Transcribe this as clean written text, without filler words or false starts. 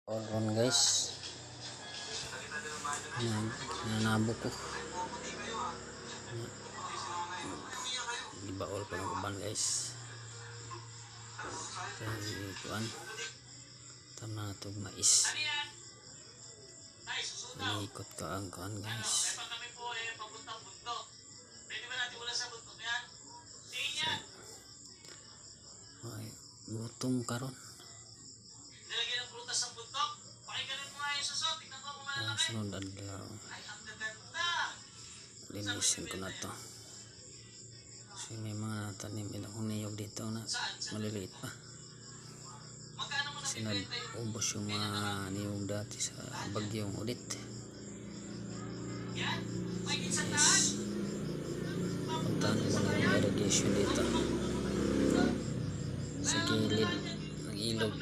Oron guys, nanabo ko. Gibaol ko ng uban guys. Kaya kuan, tama na itong mais. Iikot ko ang kuan guys. Ay, gutom karon. Sunod adlaw linisin ko na to kasi may mga tanim ilang niyog dito na maliliit pa kasi nag-ubos yung mga niyog dati sa bagyong ulit. Yes, puntahan ko na yung irrigation dito sa gilid ng ilog.